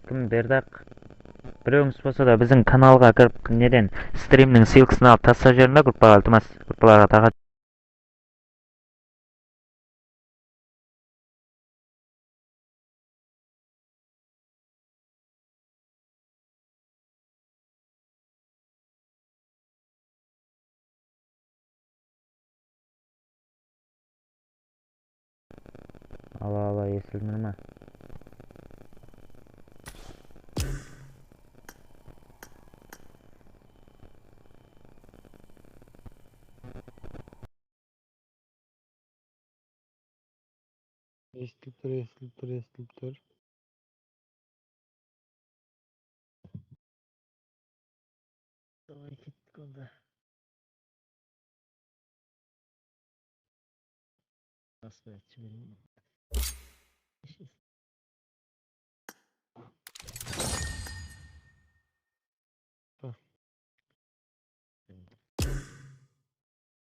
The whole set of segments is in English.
кім бердақ біреуіңіз болса да біздің каналға кіріп неден стримнің ссылкасын алып тастап жіберіңдер группаға, ілтимас, группаларға тарқат. Ала естілдіңдер ма? Естіліп тұр. Давай кеттік онда. Баспай айтшы берейін.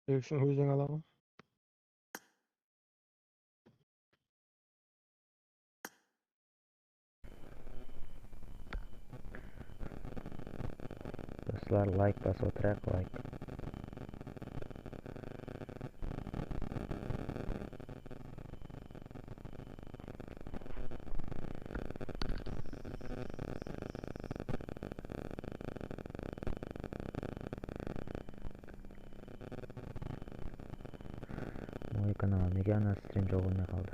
Direksiyon өзің ала ма? Достар, лайк басып отырайық, лайк. Мой канал неге ана стрим жоқ болмай қалды?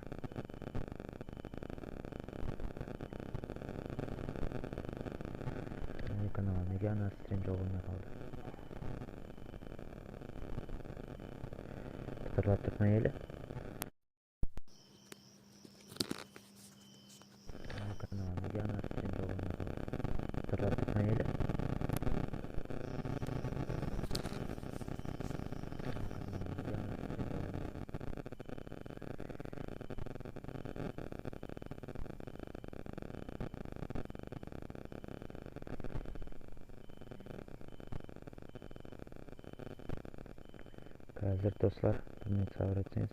Мой канал неге ана стрим жоқ болмай қалды? Пытырлап тұрма елі? Мой канал неге ана стрим жоқ болмай қалды? Пытырлап тұрма елі? Қазір достар, бір минут сабыр етсеңіз.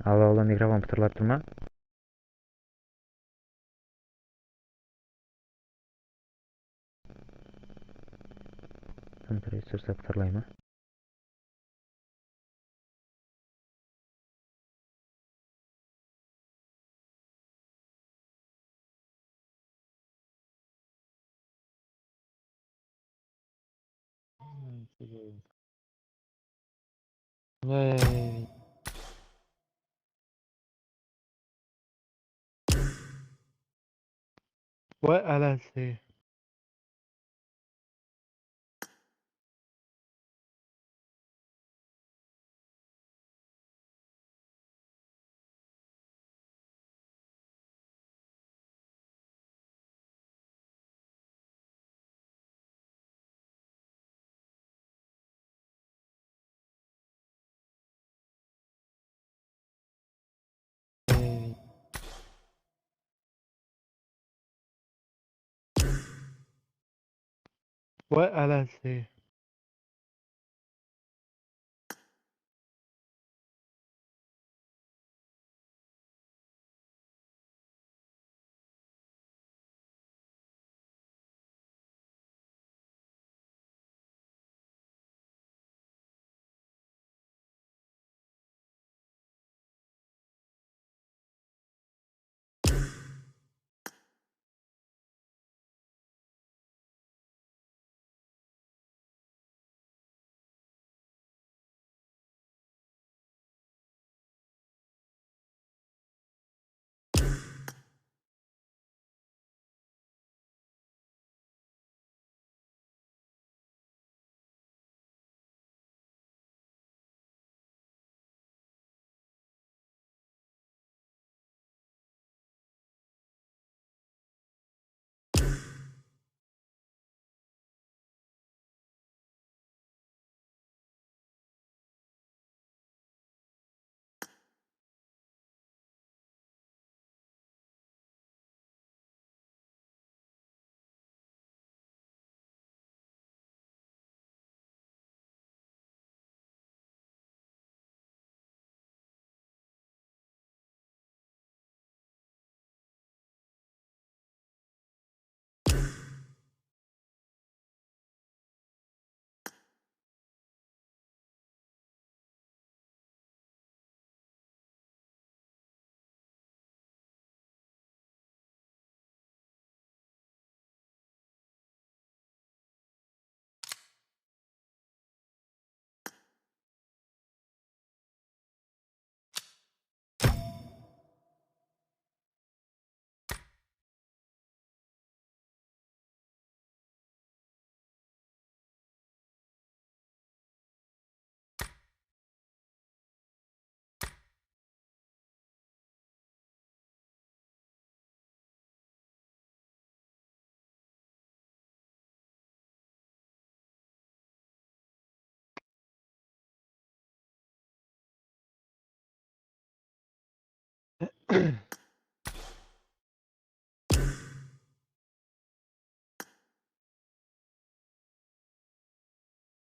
Алла, микрофон пытырлап тұрма? Компрессор пытырлай ма? Vay anasını. Vay anasını.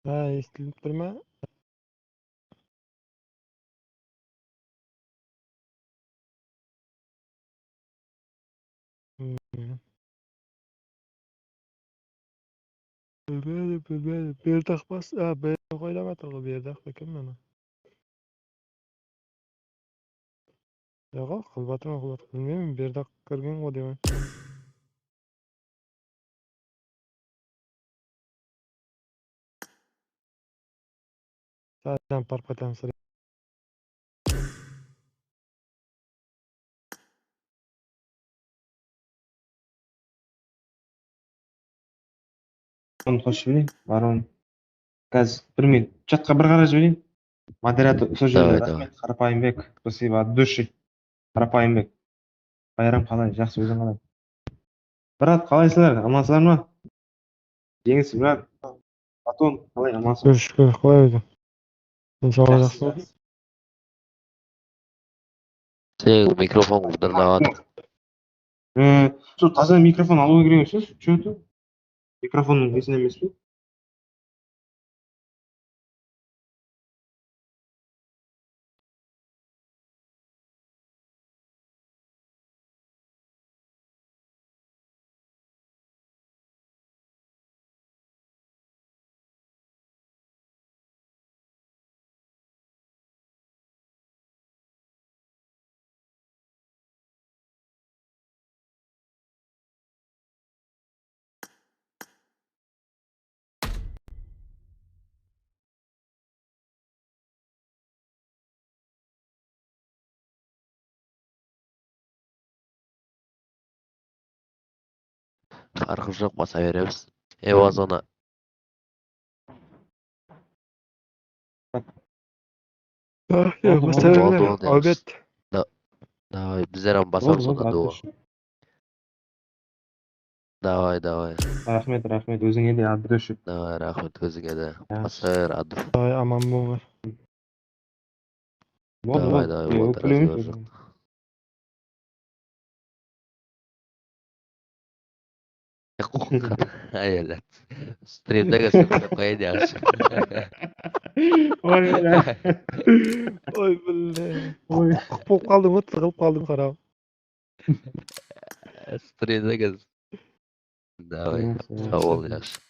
Ha, eshitilib turma. Hmm. Bilmadim. Berdoq bas. Ha, berdoq o'ylamadim. Berdoq ekan mana. Yo'q, qilbatim. Bilmayman, berdoq kirgan qo'y deyman. Sa'dan parpatam sir. Onu qo'shib bering. Baron gaz 1 minut. Chatga bir qarab bering. Moderator o'sha yerda. Давай, давай. Rahmat Qarapayinbek. Спасибо от души. Qarapayinbek. Bayram qalay? Yaxshi o'zing qalay? Brat, qalaysizlar? Amansizlarmi? Yengsiz, brat. Baton, qalay? Amansizmi? Shukr, qo'y o'zim. Inshaalloh yaxshi bo'ladi. Yaxshisiz. Senin mikrofon g'irnavadi. Shu toza mikrofon olib kirgansiz? Cho'tu. Mikrofonning esini emasmi? Farqımız yok, basa veririz. Evazona. Yo'q, Oldu, masalan, oldu deymiz. obed. Давай, bizler ham Bo'ldi, basamiz bo'ldi, ona duo. atush. Давай, давай. Rahmat, o'zingga de abdushib. Давай, rahmat o'zingga de. Yaxshi. Basar, adif. Voy, aman bo'lma. Bo'ldi, Давай, bo'ldi. давай, Yo'q, bo'ldi, pulimiz razgovor o'zing. yo'q. Ayollar. Streamdagi so'zini qo'ying yaxshi. Voy, Voy, billahi. voy. Qilib qoldim, tig'ilib qoldim qarab. Streamdagi. Давай, sağ ol yaxshi.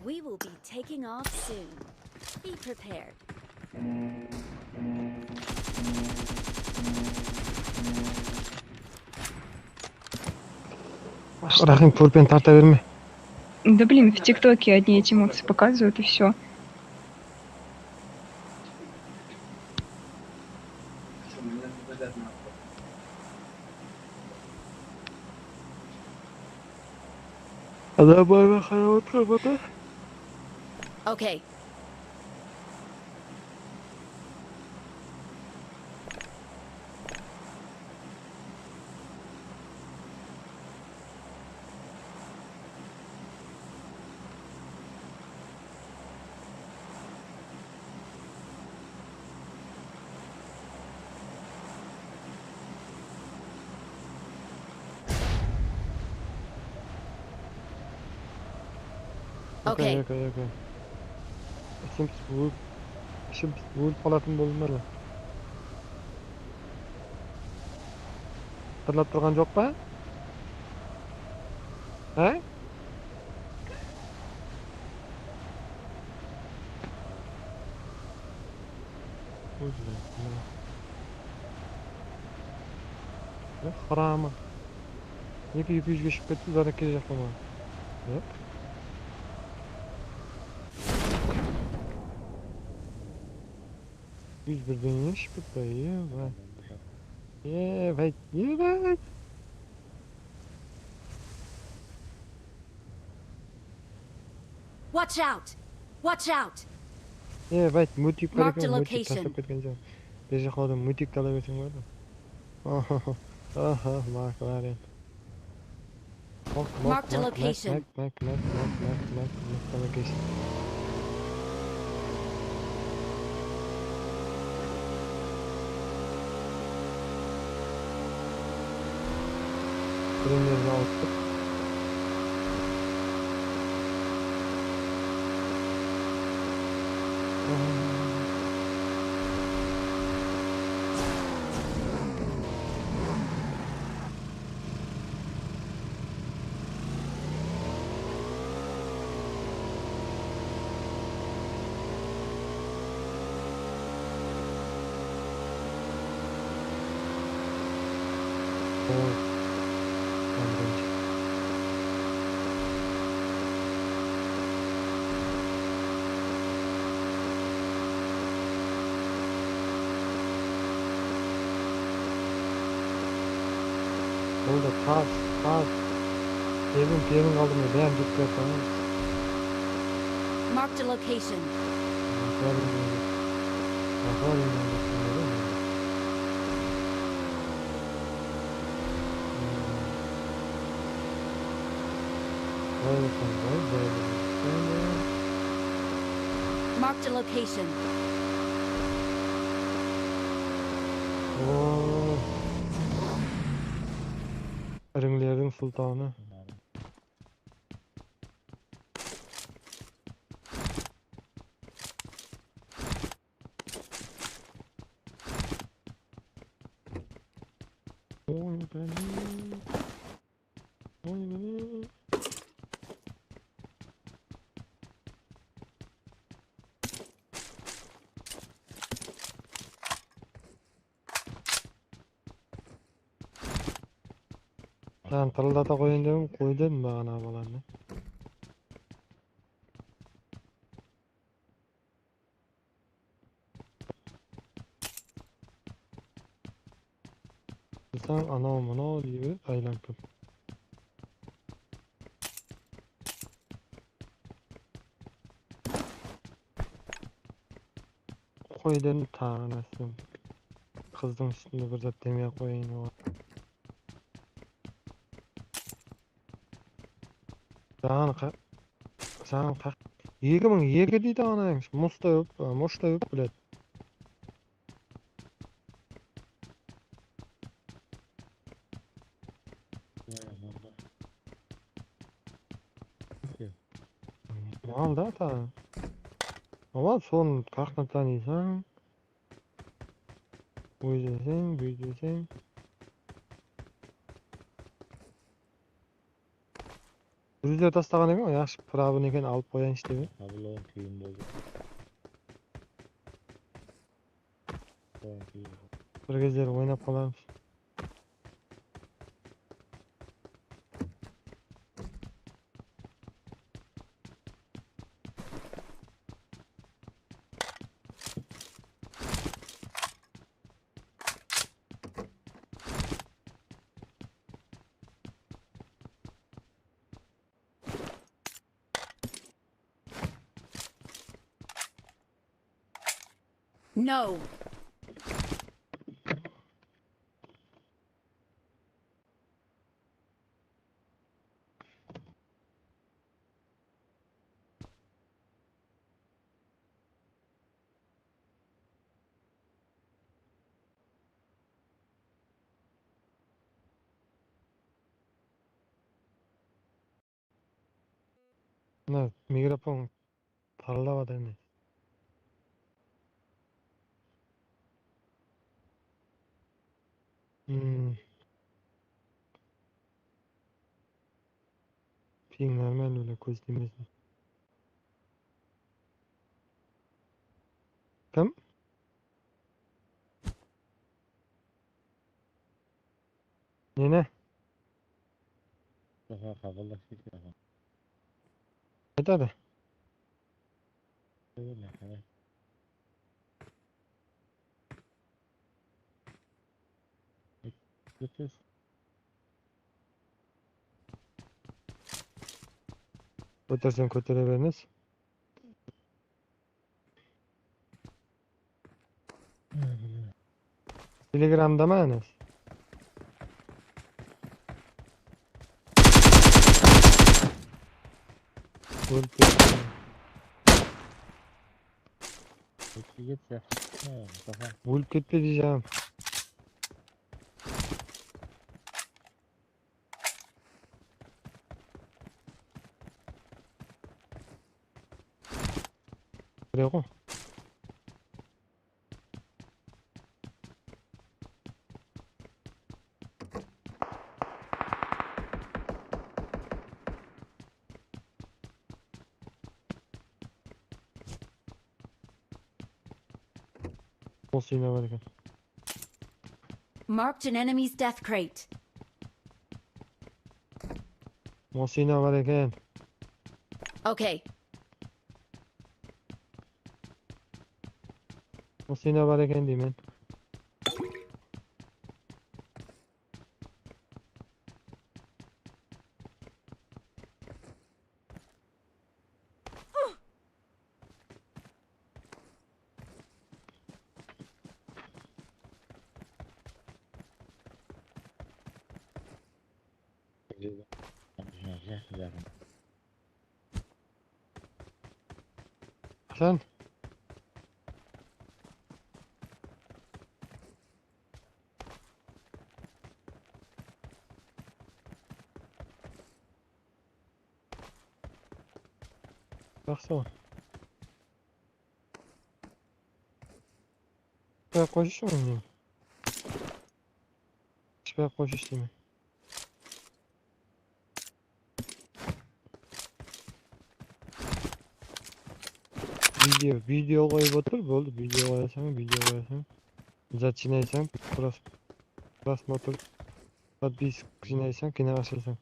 We will be taking off soon. Be prepared. Rahim pulpen tartaverme. Да блин, в ТикТоке одни эти эмоции показывают и все. Adam bana karavat kırmadı. Okay, Okay. Okay. İşim bo'lib qolатын bo'ldilar. Hatırlab turgan jo'qmi? Ha? Haramı. Nega 200 ga chiqib ketdi, ularga kerak qilmadi. Yo'q. Yüz birden yaş bitayı var. Evet. Watch out! Watch out! Evet, mutik Mark the mutik location. tashlab ketgan joy. Beja xodim mutik talab etsang bo'ladi. Aha, mark var endi. Mark the location. Mark the location. Frenleri aldık. Oldu tas. Kevin kaldı mı? Ben dikkat tamam. Mark the location. Aferin. Mark the location. Ringlerin sultanı. Oy beni. Ben tırıldata koyun dedim, koy dedim bana balanı. Sen ana gibi aylanıp. Koy dedim tanesi. Kızdım üstünde bir zat demeye koyayım o. Sen kalk. Yegi deydi anaymış. Mosta yok bilet. Mal da ta. Ama son kalktan tanıysan. Büyüdesen. Rüzgar taslagan ekan, yaxshi probini ekan olib qo'yayin ishdimi? Abulon qiyin bo'ldi. Bir kezlar o'ynab qolamiz. No! Na mikrofon parlavad emas. Ping normal öyle ko'z demesин. Kim? Nene? Aytadi. Ko'tarsang ko'taraveramiz. Telegramdamisiz? O'lib ketdi. O'lib ketdi deyjam. Yo'q. Mosina var ekan. Marked an enemy's death crate. Mosina var ekan. Okay. Mosina var ekan deyman. Hasan. Yaxshi. Qo'shish mumkin. Chiqib qo'shish deyman. Video qo'yib o'tir, bo'ldi. Video qo'yasan. Zачинайsan, просмотр, подписчикайsan, kino ashlasan.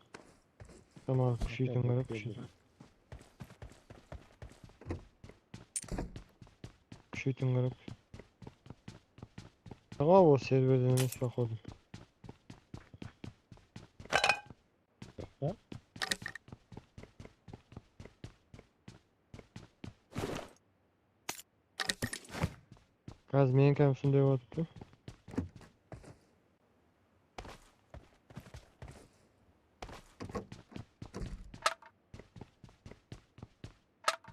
Tamam, kuchaytirib qarab, kuchaytirib qarab. Tamam, o serverden emas bakalım. Gaz men kam shunday o'tibdi.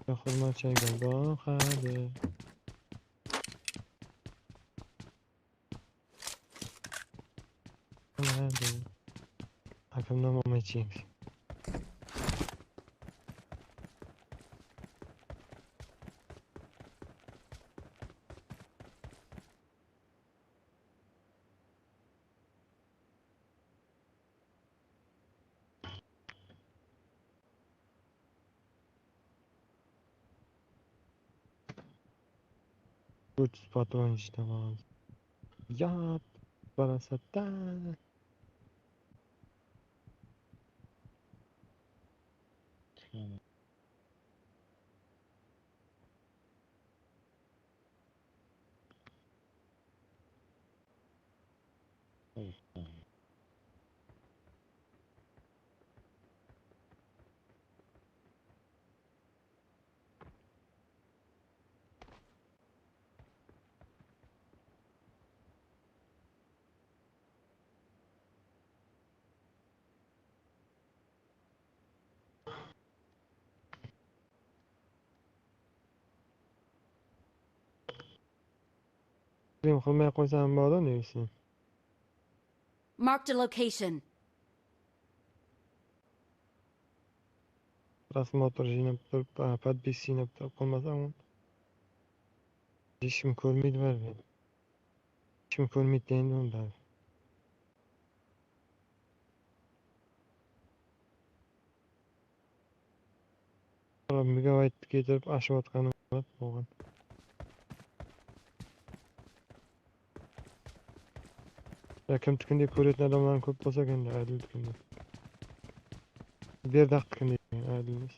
Hurmat chaygan boqadi. Hadi. Akamdan mama içeyimiz. Uç patron işte var. Yat. Barasata. Benim kılmaya koysam bağlı neyse. Marked a location. просмотр жинап turib, подписка жинап turib qolmasam, hech kim ko'rmaydi baribir. Hech kim ko'rmaydi endi unda. Megabaytni keltirib ashiyotganim bo'lgan. Kim tikindek ko'rayotgan odamlar ko'p bo'lsa endi adil tikindek. Berdaq tikindek adil emas.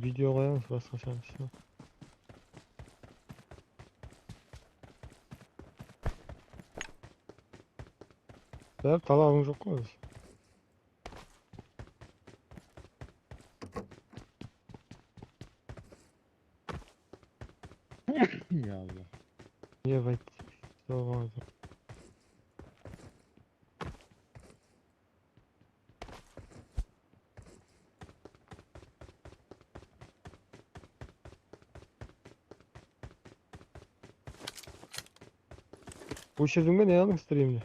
Video qo'yamiz boshqa shaxsni. Sizlar talabingiz yo'q o'zi. Ya Allah. Megabayt sog'lom. O'shirdingmi ne alding streamda?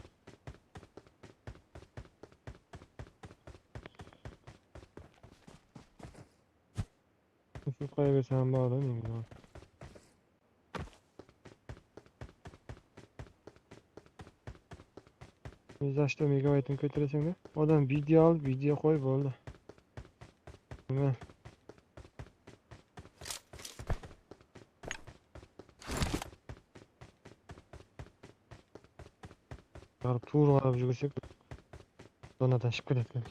Nasıl kaybetsem bağlı mıyım ya? Yüzleşti megabaytını götüresin de. Adam video al, video koy böyle. Hemen. Yarıp tuğur var yüksek. Donadan şükür etmek.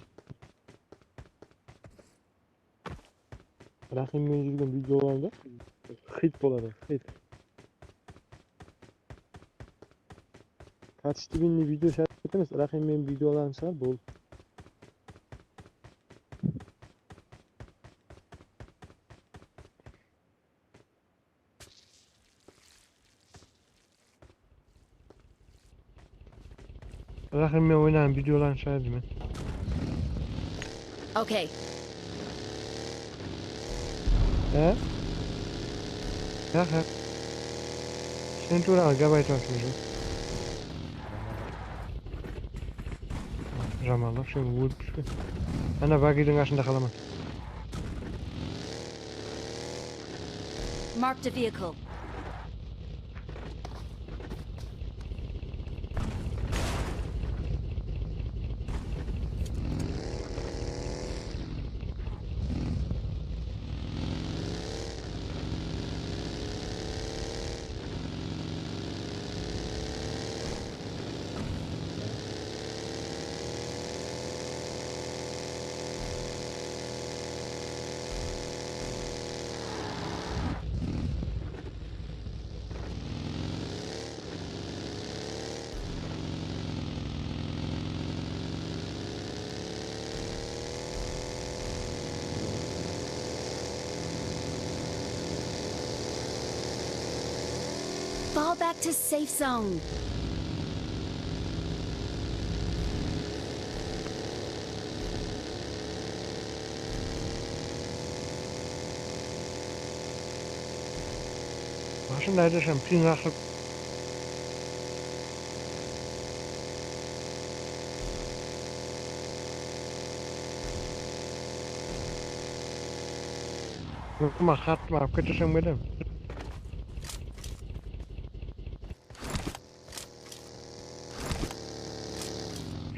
Rahim'le ilgili videolarda hit bo'ladi, hit. Kaç binli video şart emas, Rahim'in videolarını sar bol. Rahim'le oynayan videolarını sar ben. Okay. He? He. Sen tura gabayt atmışsın. Ramallah şöyle vurup düşün. Ana bagidin karşında kalamam. Marked a vehicle. Fall back to safe zone. Başın nerede sen pin akıp. Bakma katma kötüsün benim.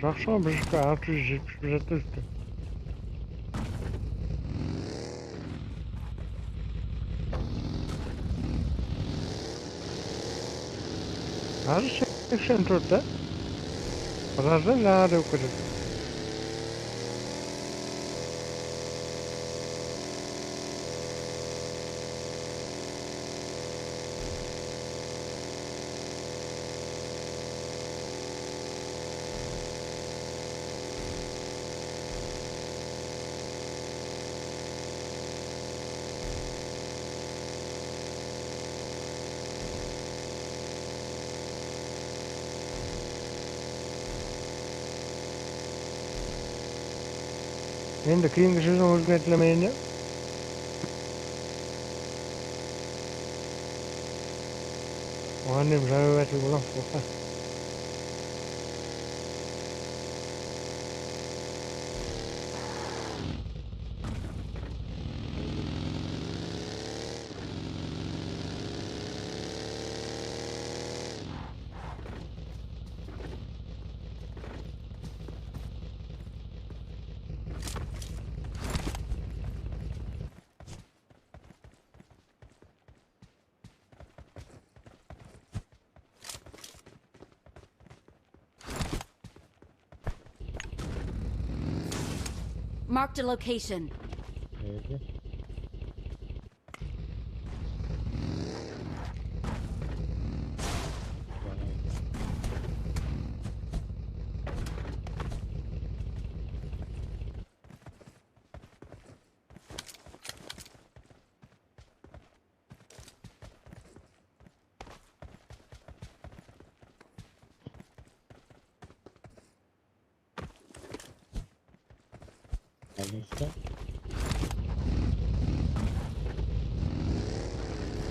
Rakşam bir 670 üstü. Hadi 84'te. Birazdan nerede okudun? Endi keyingi so'zni o'zgartirmaydi. Muharrem rag'batli bo'lam, to'xta. Marked a location. Neydi?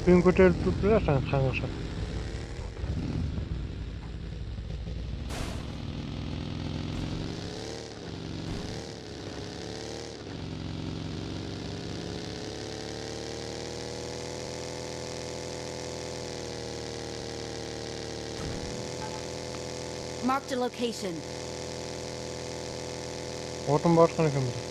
Bugün ko'tarib turibdilar san qang'ishib. Marked a location. Otim boshqani kim bilir?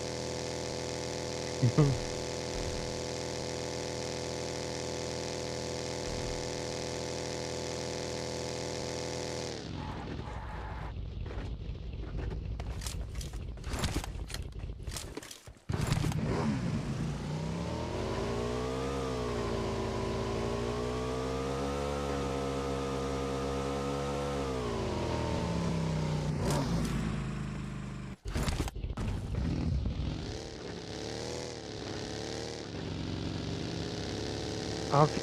Altı.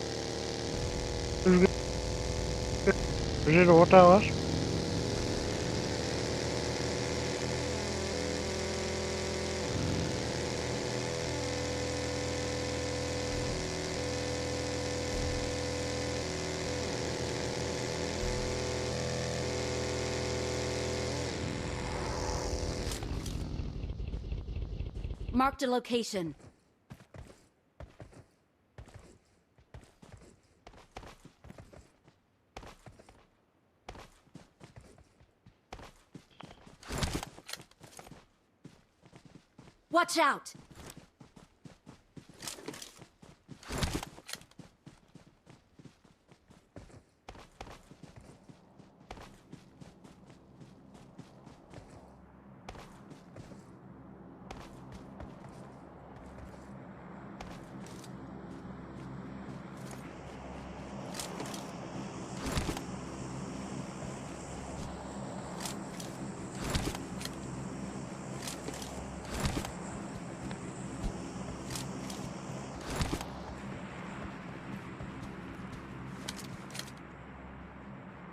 Bir yerde orta var. Marked a location. Watch out!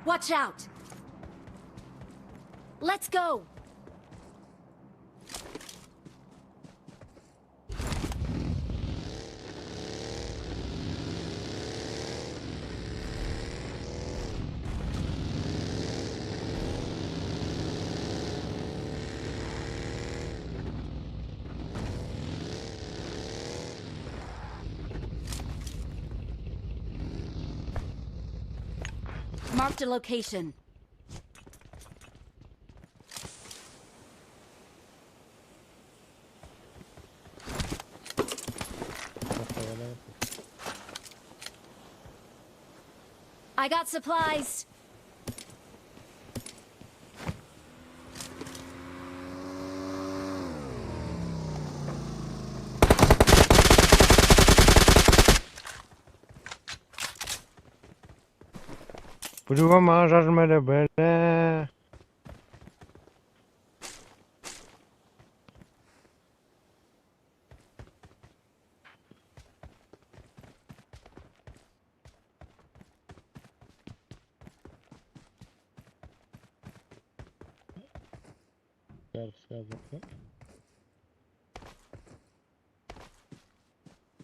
Watch out! Let's go! Marked a location. I got supplies. Bujuga mağazarmada böyle.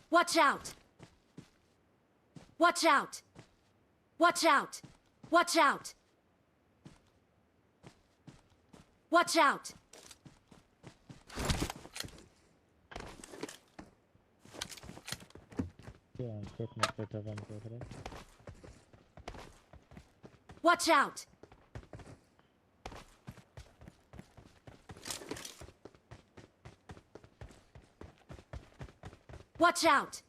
Watch out! Watch out! Watch out! Watch out! Watch out! Watch out! Watch out!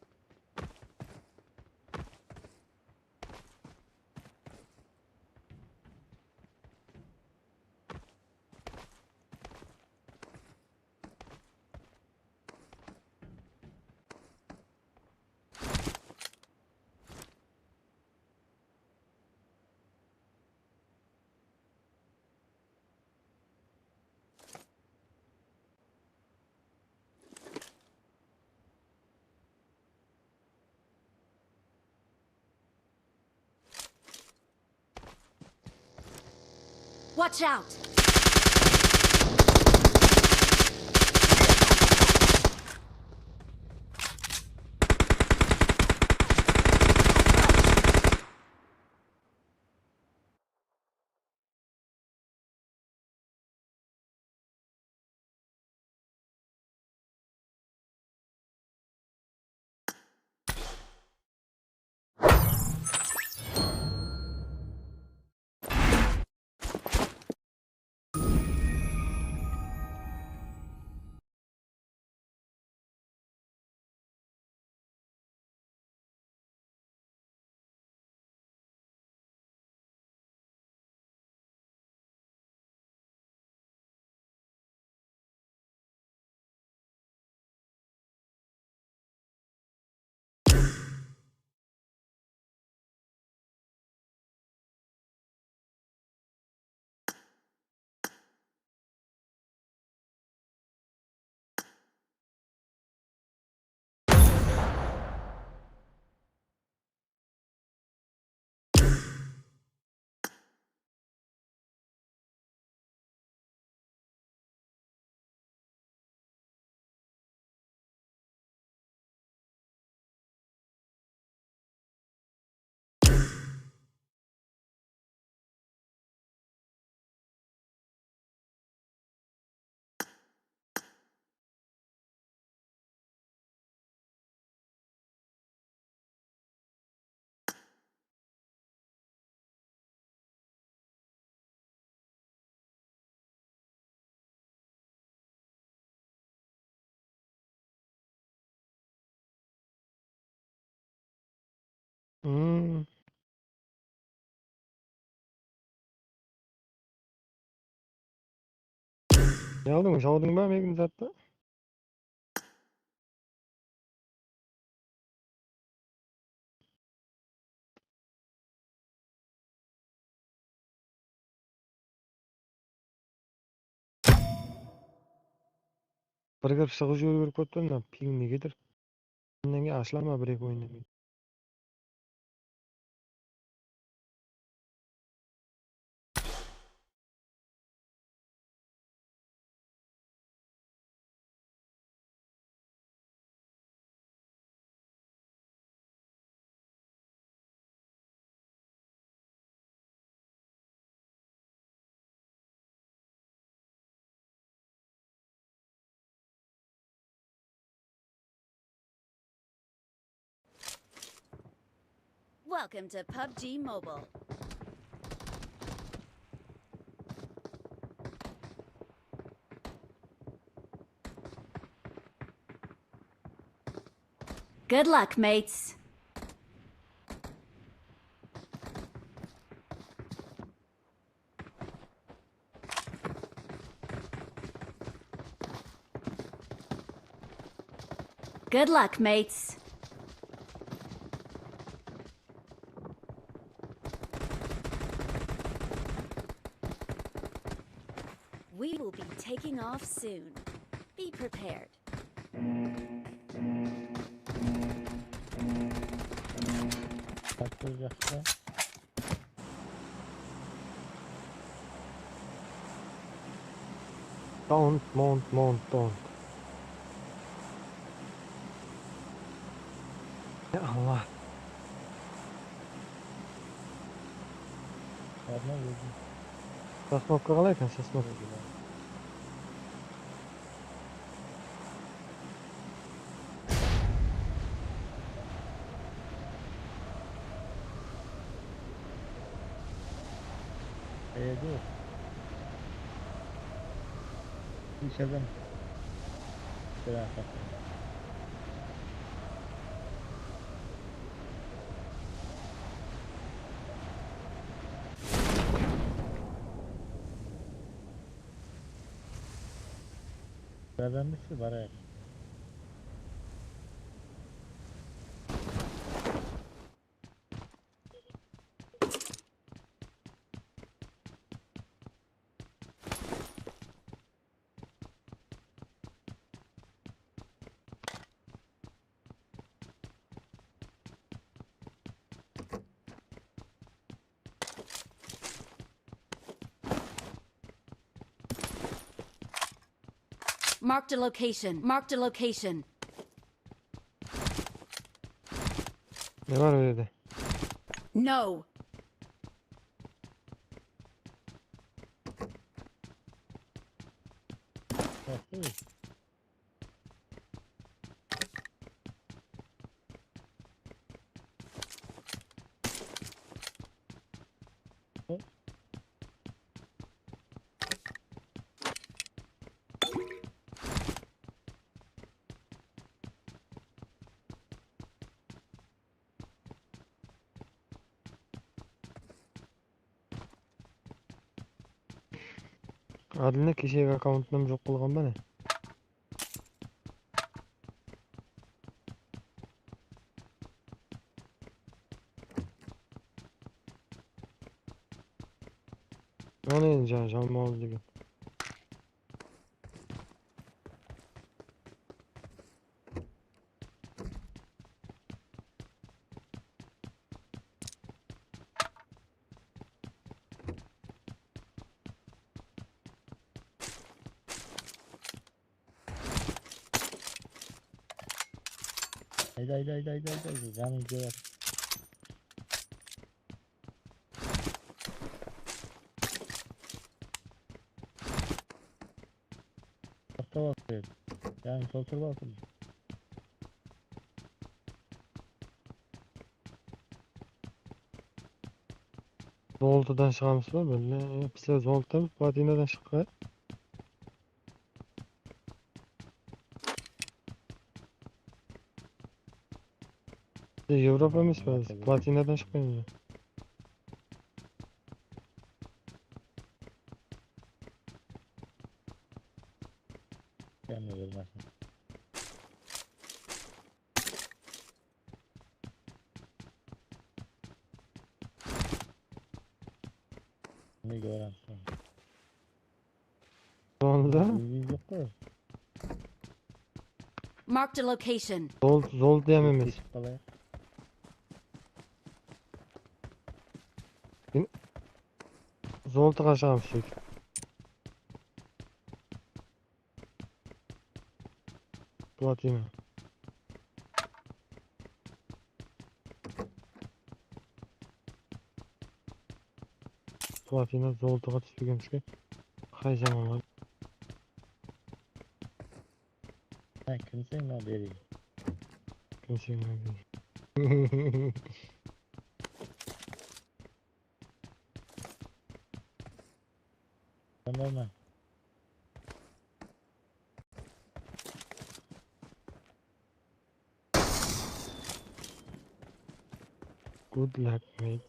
Watch out! Hmm. Ne aldın? Şovdun ba mekin zatda? Bir gap sıgı jöl görüp köpdüm da ping negedir? Nenge aşlama bir ek oýnamy. Welcome to PUBG Mobile. Good luck, mates. Good luck, mates. We will be taking off soon. Be prepared. Don't, don't. Ya Allah. Sosnovka qalay ekan, Sosnovka? Marked a location. Marked a location. Ne var öyle de? No. Adilni kişiye akkauntdan joq qilgan bana. Ona endi jalmol degan. Zoltadan chiqamiz va böyle bizlar Zoltdan Platinadan chiqqan. Yevropa emas biz Platinadan chiqqan. Sonunda Marked a location. Zolt ham emas. Zoltaga chiqamiz. Platina. Platina Zoltaga tushganimizga qay zamonlar. Kimsen Good luck, mate.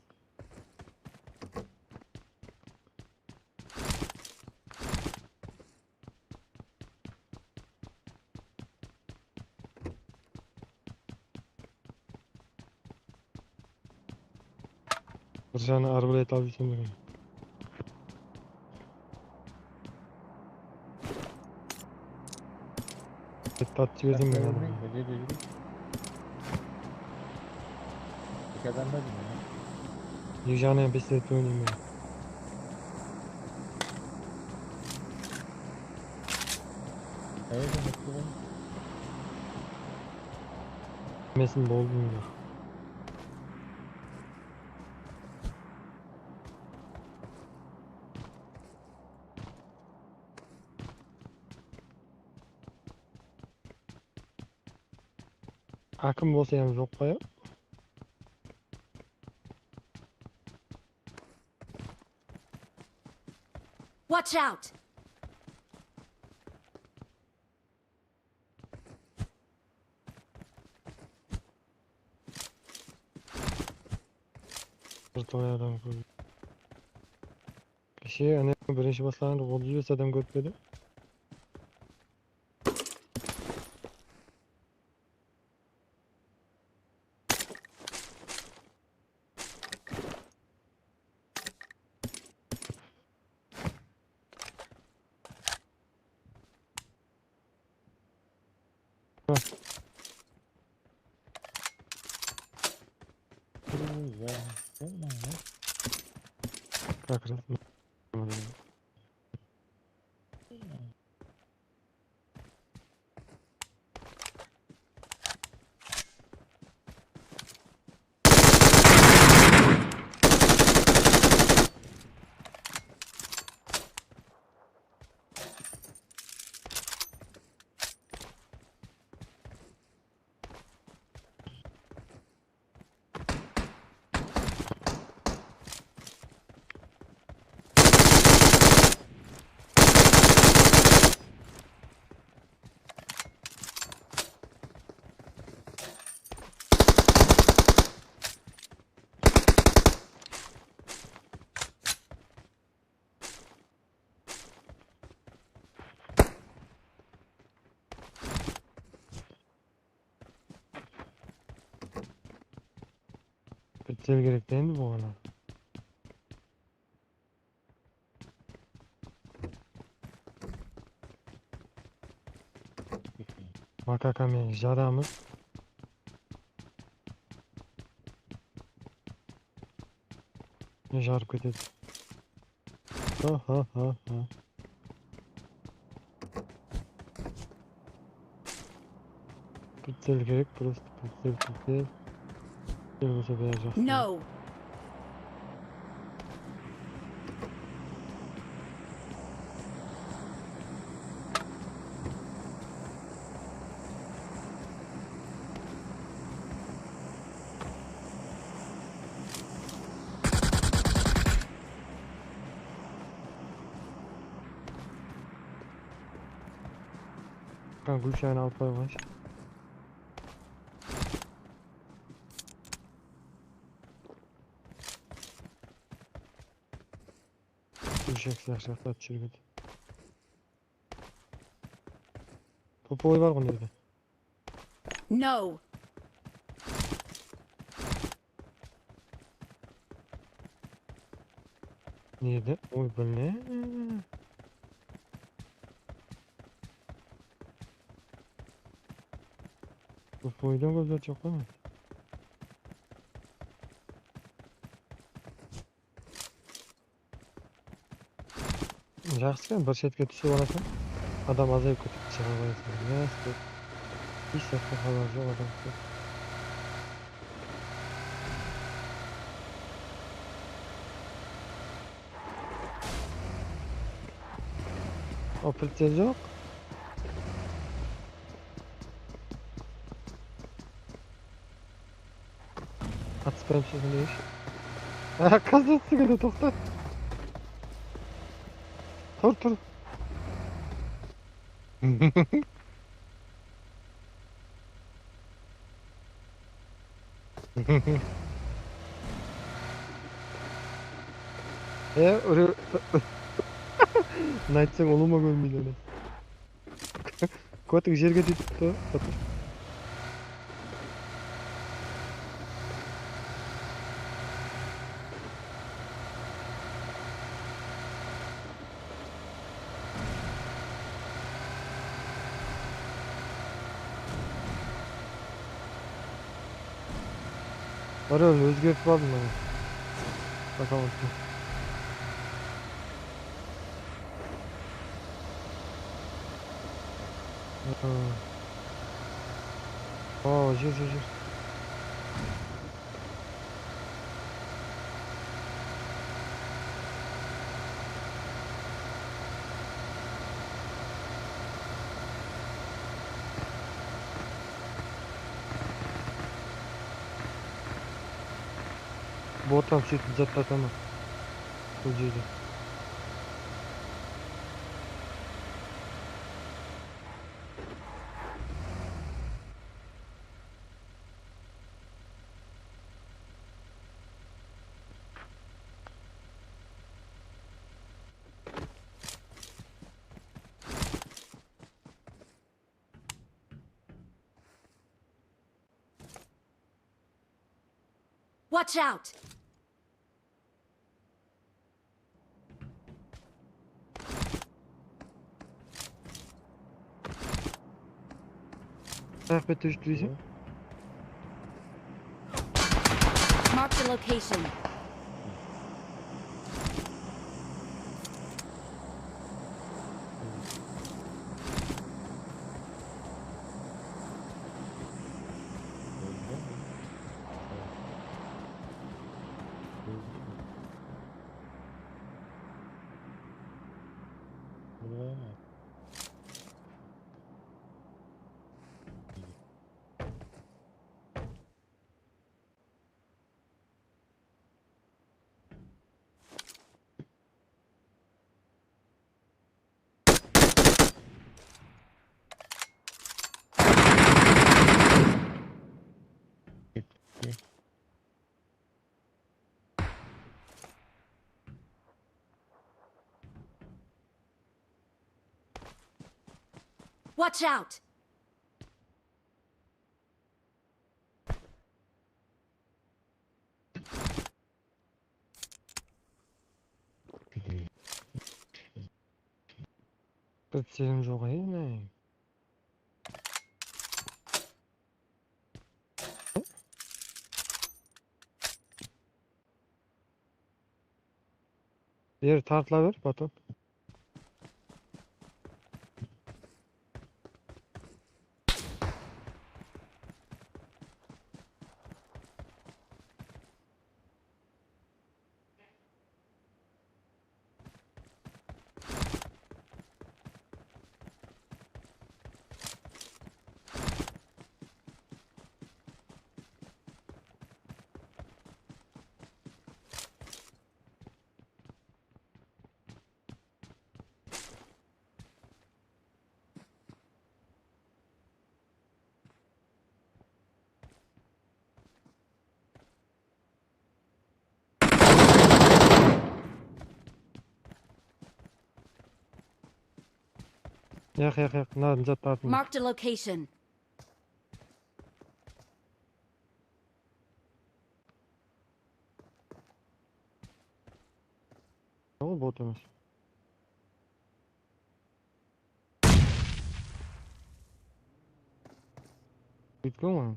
Bir tane arbalet almışım ben. Tatlı verdim ben adama. Yüzane beslet oynayayım ben. Mesin boldum ya. Akım bolsa ham yo'q qo'ya. Watch out! Bir to'y odam ko'rdi. Kishi ana birinchi boshlang'ich g'o'ljiz odam ko'rdi. Как раз. Bitir gerek değil mi bu ana? Makakami jaramız. Ne jarıp ketedi. Ha ha ha ha. Bitir gerek просто bitir. Bir olsa beğenecek. No! Kan Gülşah'ın alıp koymuş. Gülşah silah çırgıdı. Topu oy var mı nerede? No! Nerede? Oy bu ne? Topu oydan gözler çok değil mi? Жақсы бір шетке түсіп аласың адам азайып кетіп шыға қоясың ясно еш жаққа хабар жоқ адам көп опілте жоқ қатыспаймын сіздің еш қазір келді тоқта тұр ұры мына айтсаң ұлыма көрмейді оны котик жерге тиіпті Arıyorum özgürlük var mı bana? Bakalım. Jür. Ботам сөйтіп жаттатамын. Бұл жерде. Watch out! Аяқ бетте жүріп дейсің? Mark the location. Watch out! Прицелім жоқ не? Бері тартыла бер, потом. Yaq, mınadan zat tartın. Marked a location. O bot emas. Bitken mi?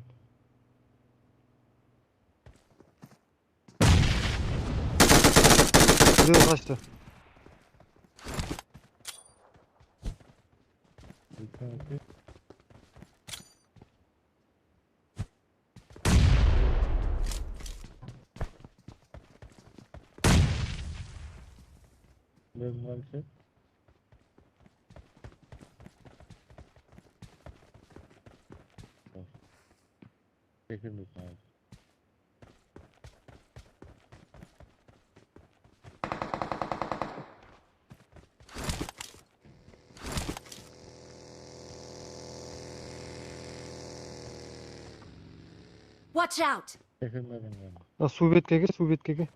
Güzel kaçtı. Watch out! Su betkege, su betkege.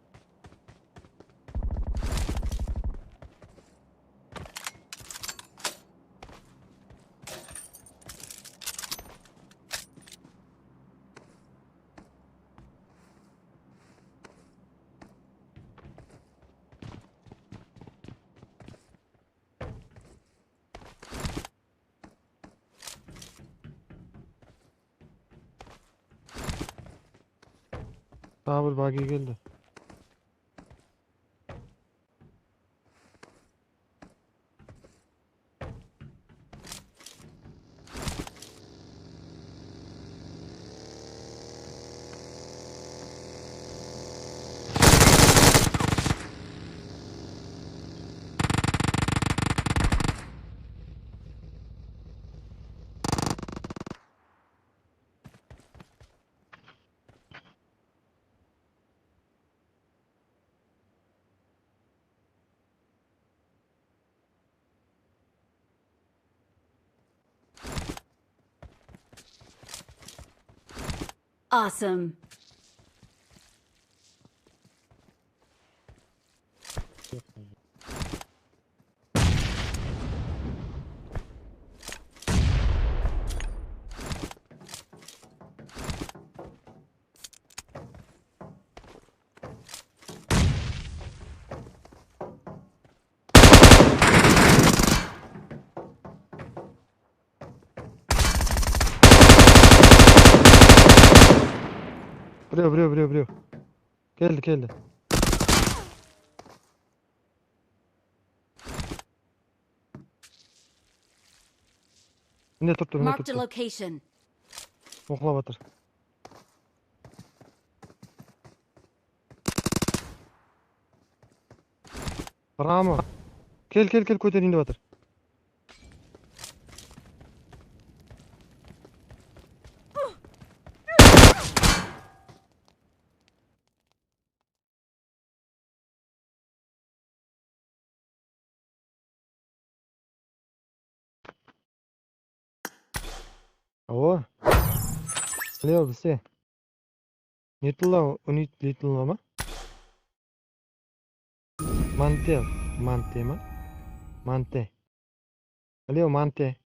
Daha bir buggy geldi. Awesome. Buraya. Geldi. Ne tuttu? Marked a location. Oklab atır. Ramo. Kel ko'taringda batır. Alo. Leo bize. Netilla, unit litilla mı? Mante mi? Mante. Leo mante.